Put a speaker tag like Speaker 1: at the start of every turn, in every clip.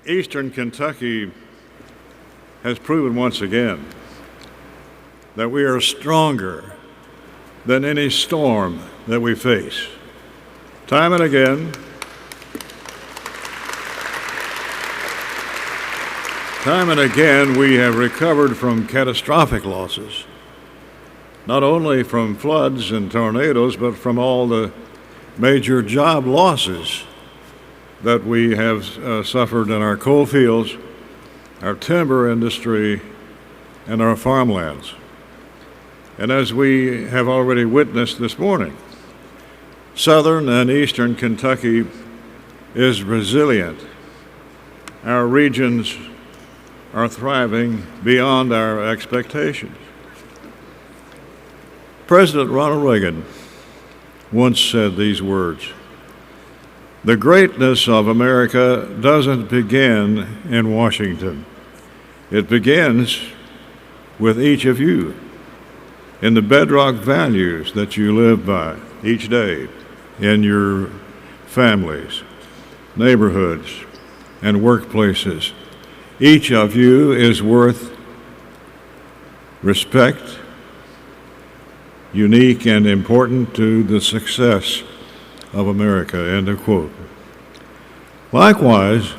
Speaker 1: Eastern Kentucky has proven once again that we are stronger than any storm that we face. Time and again, we have recovered from catastrophic losses, not only from floods and tornadoes, but from all the major job losses that we have suffered in our coal fields, our timber industry, and our farmlands. And as we have already witnessed this morning, southern and eastern Kentucky is resilient. Our regions are thriving beyond our expectations. President Ronald Reagan once said these words: "The greatness of America doesn't begin in Washington. It begins with each of you, in the bedrock values that you live by each day in your families, neighborhoods, and workplaces. Each of you is worth respect, unique and important to the success of America," end of quote. Likewise,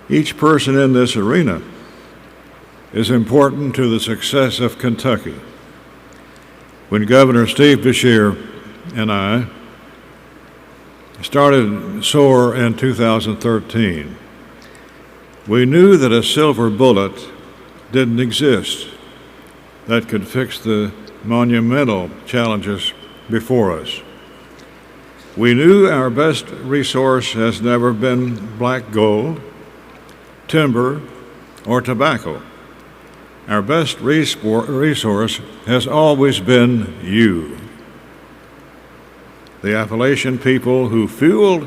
Speaker 1: each person in this arena is important to the success of Kentucky. When Governor Steve Beshear and I started SOAR in 2013, we knew that a silver bullet didn't exist that could fix the monumental challenges before us. We knew our best resource has never been black gold, timber, or tobacco. Our best resource has always been you, the Appalachian people who fueled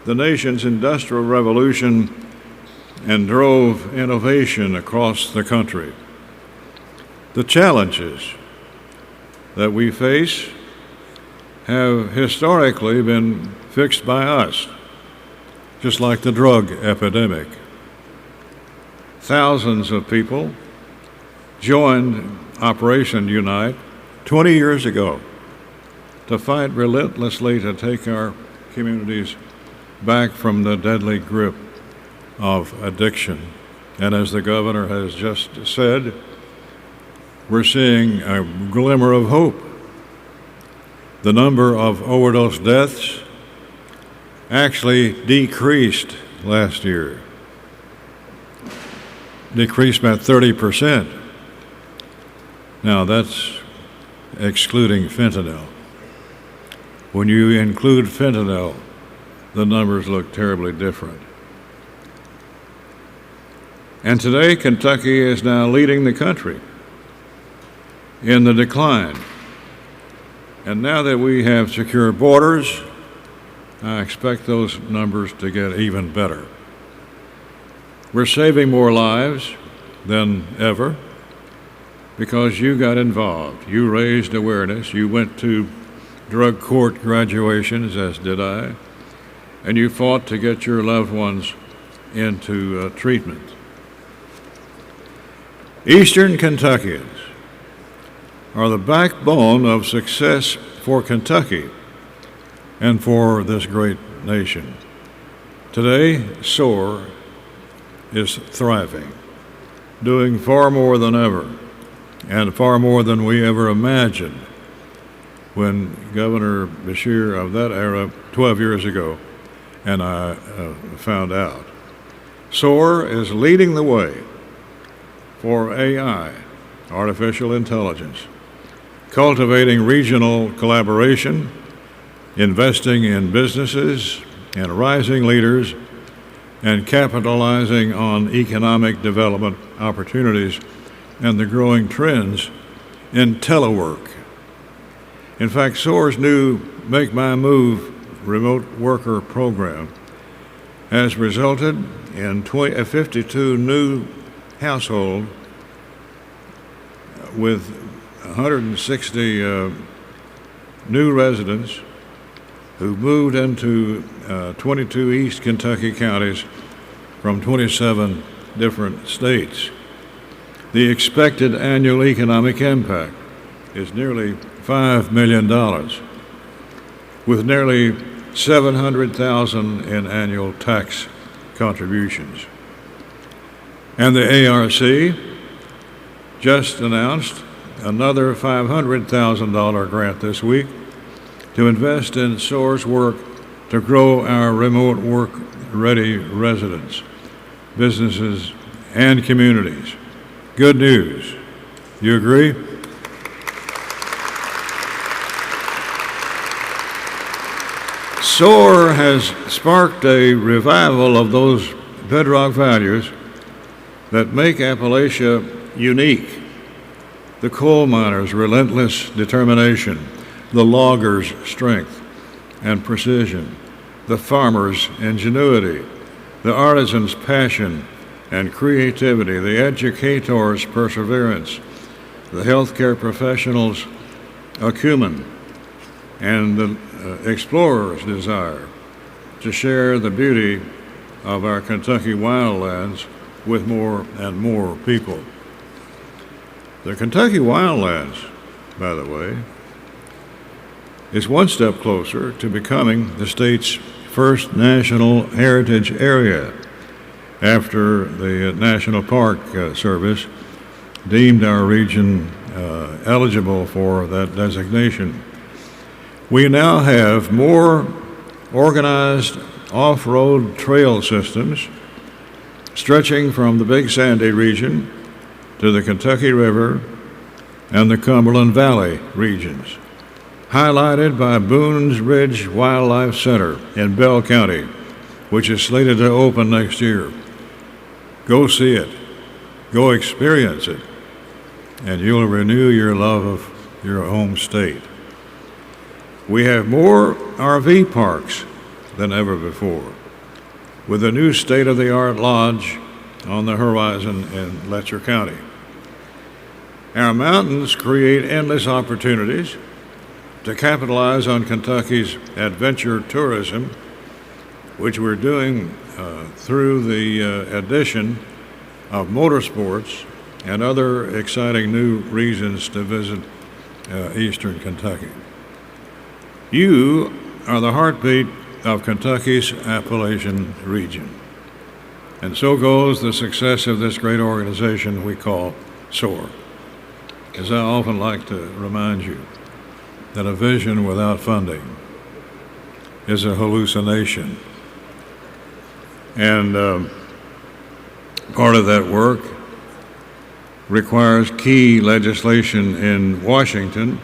Speaker 1: the nation's industrial revolution and drove innovation across the country. The challenges that we face have historically been fixed by us, just like the drug epidemic. Thousands of people joined Operation Unite 20 years ago to fight relentlessly to take our communities back from the deadly grip of addiction. And as the governor has just said, we're seeing a glimmer of hope. The number of overdose deaths actually decreased last year, decreased by 30%. Now that's excluding fentanyl. When you include fentanyl, the numbers look terribly different. And today, Kentucky is now leading the country in the decline. And now that we have secure borders, I expect those numbers to get even better. We're saving more lives than ever because you got involved. You raised awareness. You went to drug court graduations, as did I, and you fought to get your loved ones into treatment. Eastern Kentuckians are the backbone of success for Kentucky and for this great nation. Today, SOAR is thriving, doing far more than ever, and far more than we ever imagined when Governor Beshear of that era 12 years ago and I found out. SOAR is leading the way for AI, artificial intelligence, cultivating regional collaboration, investing in businesses and rising leaders, and capitalizing on economic development opportunities and the growing trends in telework. In fact, SOAR's new Make My Move remote worker program has resulted in 52 new households with 160 new residents who moved into 22 East Kentucky counties from 27 different states. The expected annual economic impact is nearly $5 million, with nearly $700,000 in annual tax contributions. And the ARC just announced another $500,000 grant this week to invest in SOAR's work to grow our remote work-ready residents, businesses, and communities. Good news. You agree? SOAR has sparked a revival of those bedrock values that make Appalachia unique. The coal miner's relentless determination, the logger's strength and precision, the farmer's ingenuity, the artisan's passion and creativity, the educator's perseverance, the healthcare professional's acumen, and the explorer's desire to share the beauty of our Kentucky wildlands with more and more people. The Kentucky wildlands, by the way, is one step closer to becoming the state's first national heritage area after the National Park Service deemed our region eligible for that designation. We now have more organized off-road trail systems stretching from the Big Sandy region to the Kentucky River and the Cumberland Valley regions, highlighted by Boone's Ridge Wildlife Center in Bell County, which is slated to open next year. Go see it, go experience it, and you'll renew your love of your home state. We have more RV parks than ever before, with a new state-of-the-art lodge on the horizon in Letcher County. Our mountains create endless opportunities to capitalize on Kentucky's adventure tourism, which we're doing through the addition of motorsports and other exciting new reasons to visit eastern Kentucky. You are the heartbeat of Kentucky's Appalachian region, and so goes the success of this great organization we call SOAR. As I often like to remind you, that a vision without funding is a hallucination. And part of that work requires key legislation in Washington.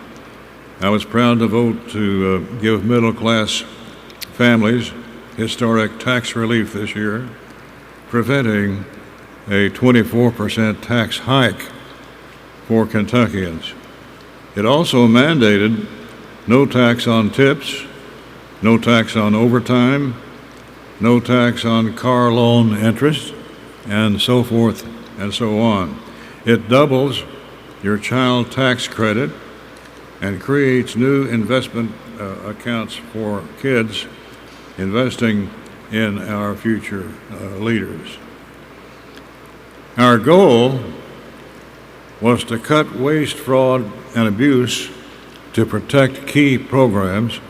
Speaker 1: I was proud to vote to give middle-class families historic tax relief this year, preventing a 24% tax hike for Kentuckians. It also mandated no tax on tips, no tax on overtime, no tax on car loan interest, and so forth and so on. It doubles your child tax credit and creates new investment accounts for kids, investing in our future leaders. Our goal was to cut waste, fraud, and abuse, to protect key programs,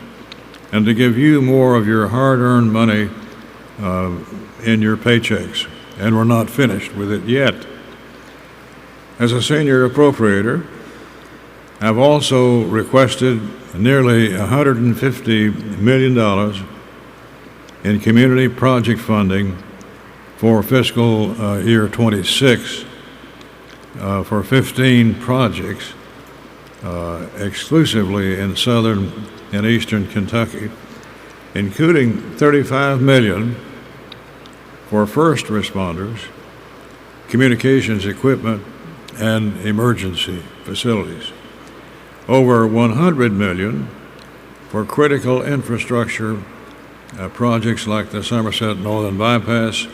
Speaker 1: and to give you more of your hard-earned money in your paychecks. And we're not finished with it yet. As a senior appropriator, I've also requested nearly $150 million in community project funding for fiscal year 26 for 15 projects exclusively in southern and eastern Kentucky, including $35 million for first responders, communications equipment, and emergency facilities. Over $100 million for critical infrastructure projects like the Somerset Northern Bypass,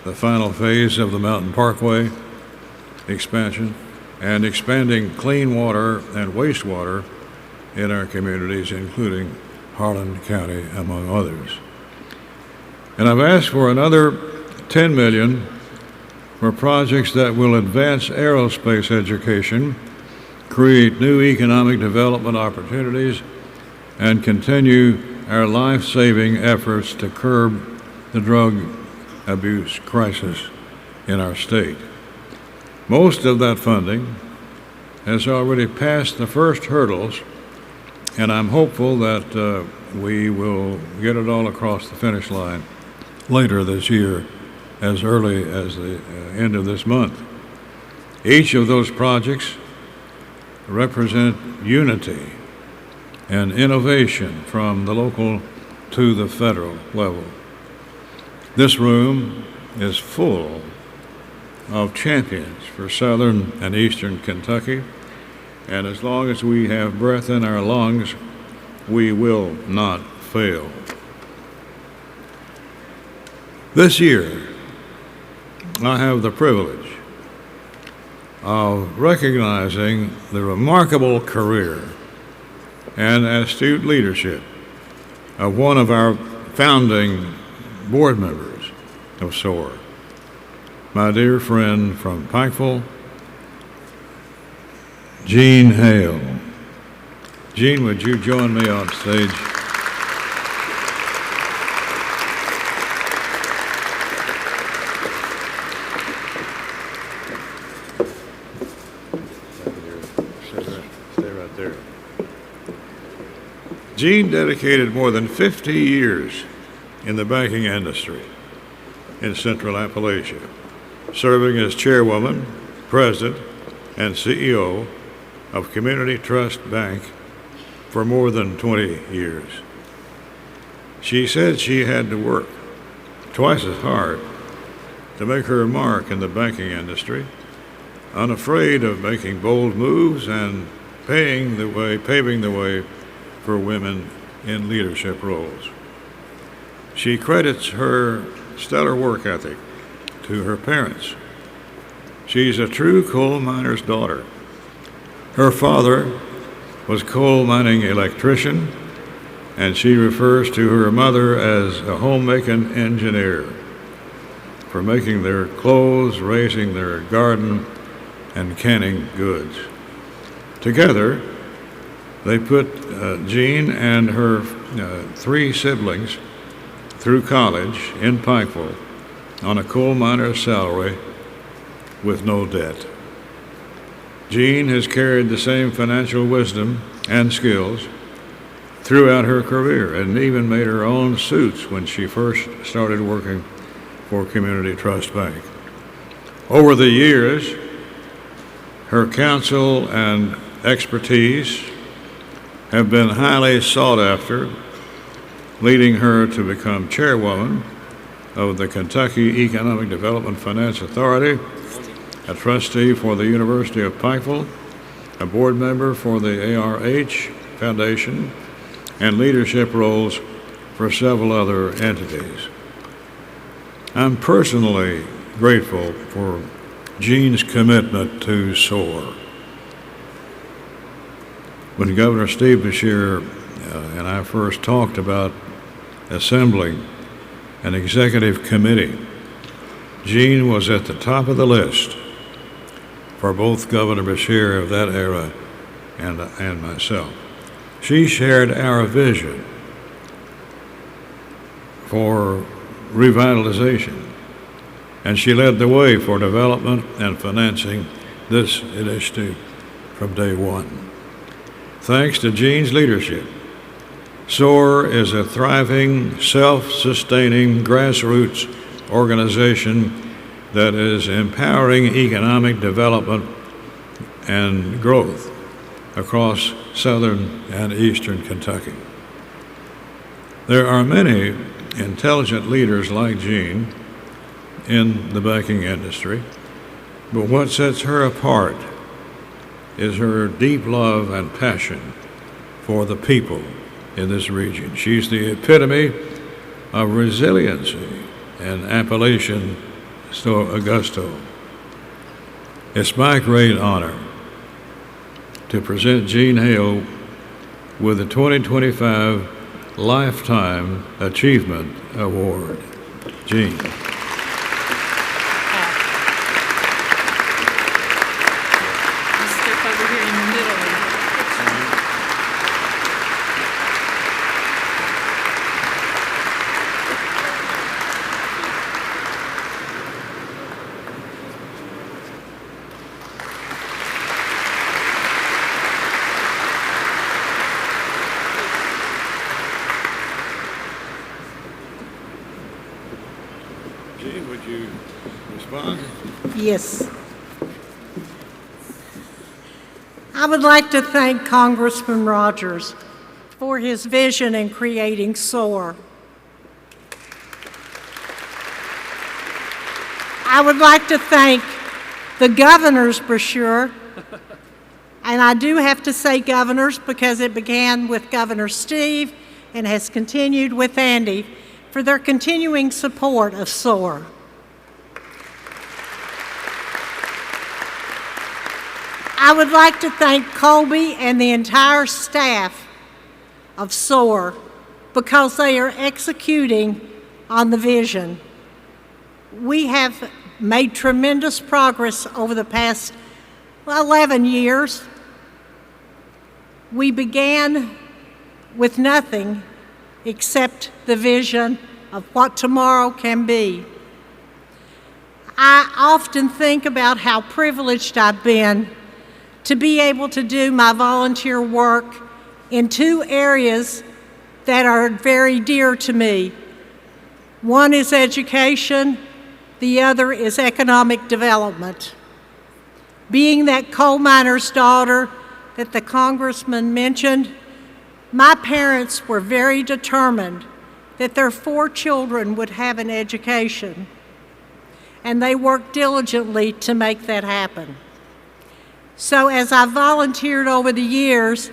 Speaker 1: the final phase of the Mountain Parkway expansion, and expanding clean water and wastewater in our communities, including Harlan County, among others. And I've asked for another $10 million for projects that will advance aerospace education, create new economic development opportunities, and continue our life-saving efforts to curb the drug abuse crisis in our state. Most of that funding has already passed the first hurdles, and I'm hopeful that we will get it all across the finish line later this year, as early as the end of this month. Each of those projects represent unity and innovation from the local to the federal level. This room is full of champions for southern and eastern Kentucky, and as long as we have breath in our lungs, we will not fail. This year, I have the privilege of recognizing the remarkable career and astute leadership of one of our founding board members of SOAR, my dear friend from Pikeville, Jean Hale. Jean, would you join me on stage? Stay right there. Jean dedicated more than 50 years in the banking industry in Central Appalachia, serving as chairwoman, president, and CEO of Community Trust Bank for more than 20 years. She said she had to work twice as hard to make her mark in the banking industry, unafraid of making bold moves and paving the way for women in leadership roles. She credits her stellar work ethic to her parents. She's a true coal miner's daughter. Her father was coal mining electrician, and she refers to her mother as a homemaking engineer for making their clothes, raising their garden, and canning goods. Together, they put Jean and her 3 siblings through college in Pikeville on a coal miner's salary with no debt. Jean has carried the same financial wisdom and skills throughout her career and even made her own suits when she first started working for Community Trust Bank. Over the years, her counsel and expertise have been highly sought after, leading her to become chairwoman of the Kentucky Economic Development Finance Authority, a trustee for the University of Pikeville, a board member for the ARH Foundation, and leadership roles for several other entities. I'm personally grateful for Jean's commitment to SOAR. When Governor Steve Beshear and I first talked about assembling an executive committee, Jean was at the top of the list for both Governor Beshear of that era and myself. She shared our vision for revitalization, and she led the way for development and financing this initiative from day one. Thanks to Jean's leadership, SOAR is a thriving, self-sustaining grassroots organization that is empowering economic development and growth across southern and eastern Kentucky. There are many intelligent leaders like Jean in the banking industry, but what sets her apart is her deep love and passion for the people in this region. She's the epitome of resiliency and Appalachian gusto. It's my great honor to present Jean Hale with the 2025 Lifetime Achievement Award. Jean. Jean, would you respond?
Speaker 2: Yes. I would like to thank Congressman Rogers for his vision in creating SOAR. I would like to thank the governor's brochure, and I do have to say governors because it began with Governor Steve and has continued with Andy, for their continuing support of SOAR. I would like to thank Colby and the entire staff of SOAR because they are executing on the vision. We have made tremendous progress over the past 11 years. We began with nothing except the vision of what tomorrow can be. I often think about how privileged I've been to be able to do my volunteer work in two areas that are very dear to me. One is education, the other is economic development. Being that coal miner's daughter that the congressman mentioned, my parents were very determined that their 4 children would have an education, and they worked diligently to make that happen. So as I volunteered over the years,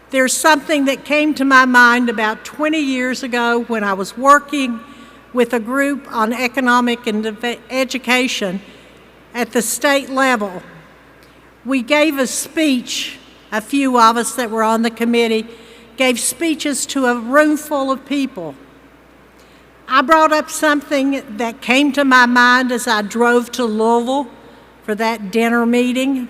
Speaker 2: there's something that came to my mind about 20 years ago when I was working with a group on economic and education at the state level. We gave a speech, a few of us that were on the committee, gave speeches to a room full of people. I brought up something that came to my mind as I drove to Louisville for that dinner meeting.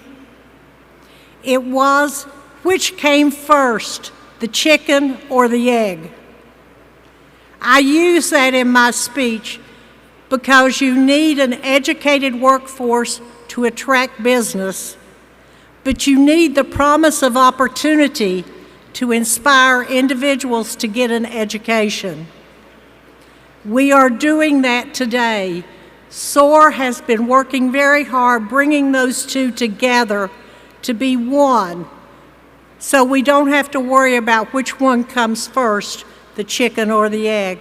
Speaker 2: It was, which came first, the chicken or the egg? I use that in my speech because you need an educated workforce to attract business, but you need the promise of opportunity to inspire individuals to get an education. We are doing that today. SOAR has been working very hard bringing those two together to be one, so we don't have to worry about which one comes first, the chicken or the egg.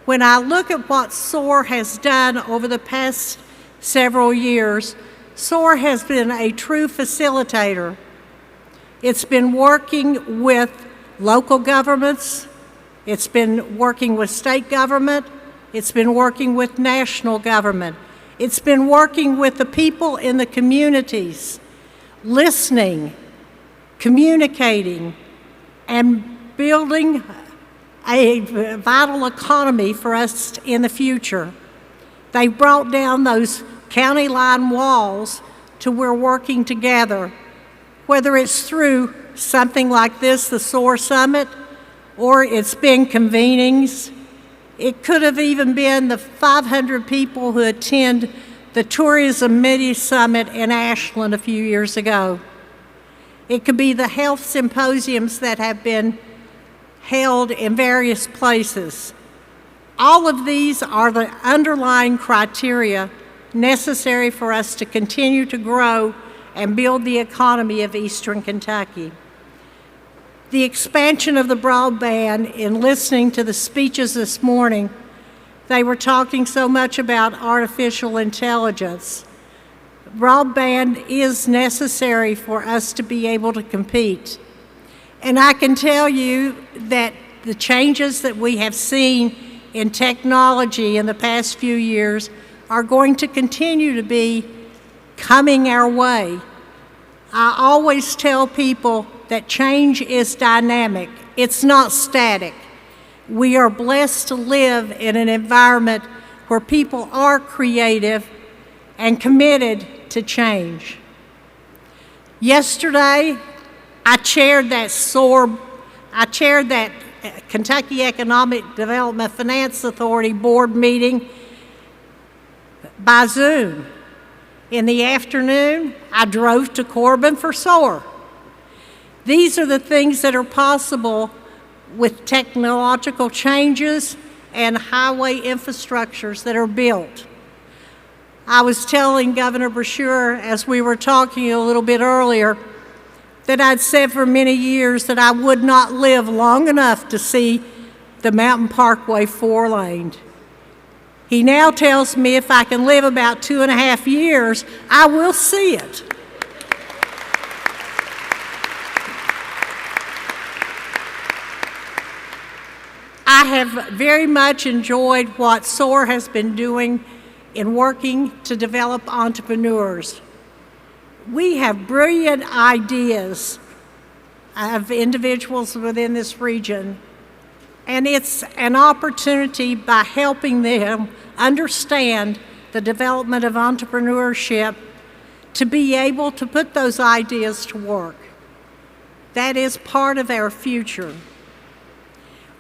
Speaker 2: When I look at what SOAR has done over the past several years, SOAR has been a true facilitator. It's been working with local governments, it's been working with state government, it's been working with national government, it's been working with the people in the communities, listening, communicating, and building a vital economy for us in the future. They brought down those county line walls to we're working together, whether it's through something like this, the SOAR Summit, or it's been convenings. It could have even been the 500 people who attend the Tourism Mini Summit in Ashland a few years ago. It could be the health symposiums that have been held in various places. All of these are the underlying criteria necessary for us to continue to grow and build the economy of Eastern Kentucky. The expansion of the broadband, in listening to the speeches this morning, they were talking so much about artificial intelligence. Broadband is necessary for us to be able to compete. And I can tell you that the changes that we have seen in technology in the past few years are going to continue to be coming our way. I always tell people that change is dynamic. It's not static. We are blessed to live in an environment where people are creative and committed to change. Yesterday, I chaired that Kentucky Economic Development Finance Authority board meeting by Zoom. In the afternoon, I drove to Corbin for SOAR. These are the things that are possible with technological changes and highway infrastructures that are built. I was telling Governor Brashear, as we were talking a little bit earlier, that I'd said for many years that I would not live long enough to see the Mountain Parkway 4-laned. He now tells me if I can live about 2.5 years, I will see it. I have very much enjoyed what SOAR has been doing in working to develop entrepreneurs. We have brilliant ideas of individuals within this region, and it's an opportunity by helping them understand the development of entrepreneurship to be able to put those ideas to work. That is part of our future.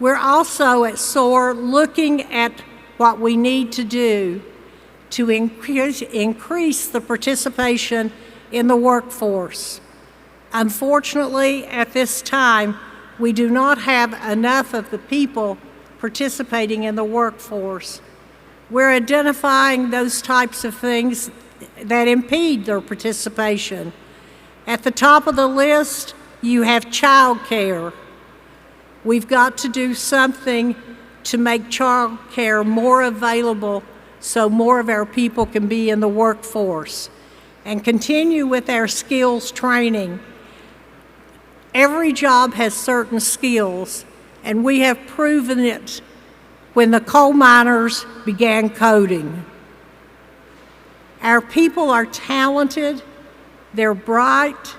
Speaker 2: We're also at SOAR looking at what we need to do to increase the participation in the workforce. Unfortunately, at this time, we do not have enough of the people participating in the workforce. We're identifying those types of things that impede their participation. At the top of the list, you have child care. We've got to do something to make child care more available so more of our people can be in the workforce, and continue with our skills training. Every job has certain skills, and we have proven it when the coal miners began coding. Our people are talented, they're bright,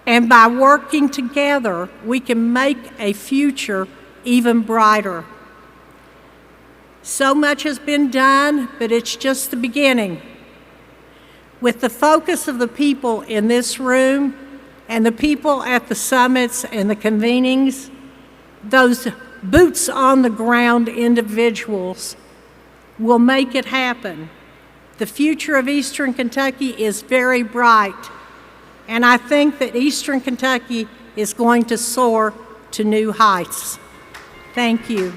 Speaker 2: and by working together, we can make a future even brighter. So much has been done, but it's just the beginning. With the focus of the people in this room and the people at the summits and the convenings, those boots on the ground individuals will make it happen. The future of Eastern Kentucky is very bright, and I think that Eastern Kentucky is going to soar to new heights. Thank you.